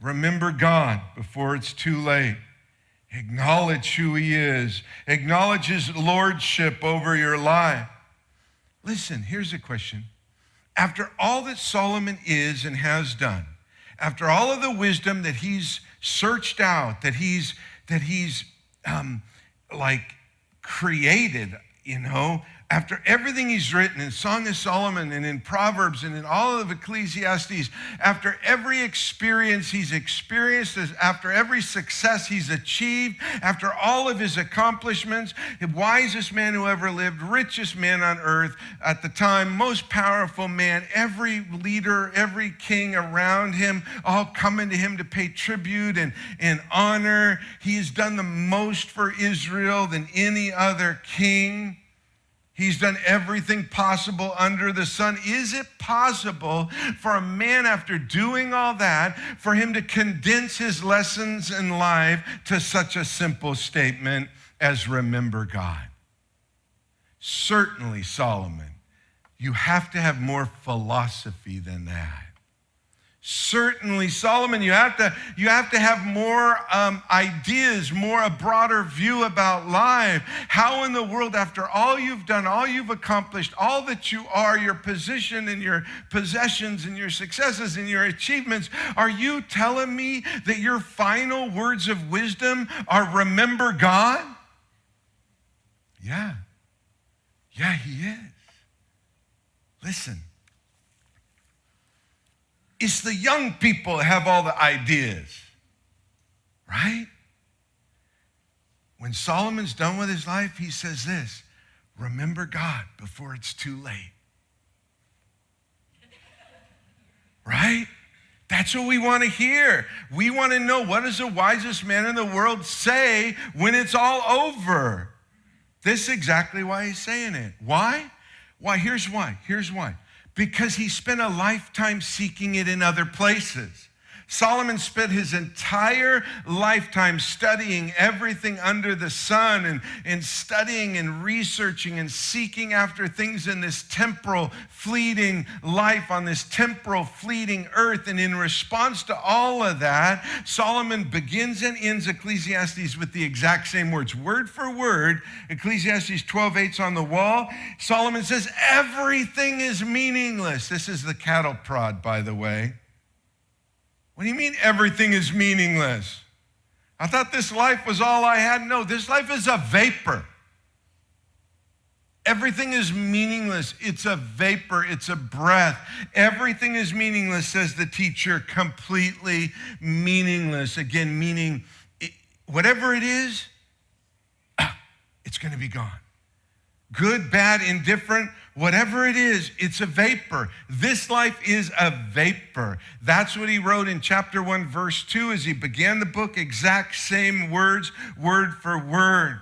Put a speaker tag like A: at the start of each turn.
A: Remember God before it's too late. Acknowledge who he is. Acknowledge his lordship over your life. Listen, here's a question. After all that Solomon is and has done, after all of the wisdom that he's searched out, that he's created, after everything he's written in Song of Solomon and in Proverbs and in all of Ecclesiastes, after every experience he's experienced, after every success he's achieved, after all of his accomplishments, the wisest man who ever lived, richest man on earth at the time, most powerful man, every leader, every king around him, all coming to him to pay tribute and honor. He's done the most for Israel than any other king. He's done everything possible under the sun. Is it possible for a man, after doing all that, for him to condense his lessons in life to such a simple statement as remember God? Certainly, Solomon, you have to have more philosophy than that. Certainly, Solomon, you have to have more ideas, a broader view about life. How in the world, after all you've done, all you've accomplished, all that you are, your position and your possessions and your successes and your achievements, are you telling me that your final words of wisdom are remember God? Yeah, he is. Listen. It's the young people that have all the ideas, right? When Solomon's done with his life, he says this, remember God before it's too late. Right? That's what we want to hear. We want to know, what does the wisest man in the world say when it's all over? This is exactly why he's saying it. Why? Here's why. Because he spent a lifetime seeking it in other places. Solomon spent his entire lifetime studying everything under the sun and studying and researching and seeking after things in this temporal, fleeting life on this temporal, fleeting earth. And in response to all of that, Solomon begins and ends Ecclesiastes with the exact same words, word for word. Ecclesiastes 12:8's on the wall. Solomon says, everything is meaningless. This is the cattle prod, by the way. What do you mean everything is meaningless? I thought this life was all I had. No, this life is a vapor. Everything is meaningless. It's a vapor. It's a breath. Everything is meaningless, says the teacher, completely meaningless. Again, meaning whatever it is, it's going to be gone. Good, bad, indifferent, whatever it is, it's a vapor. This life is a vapor. That's what he wrote in chapter 1, verse 2 as he began the book, exact same words, word for word.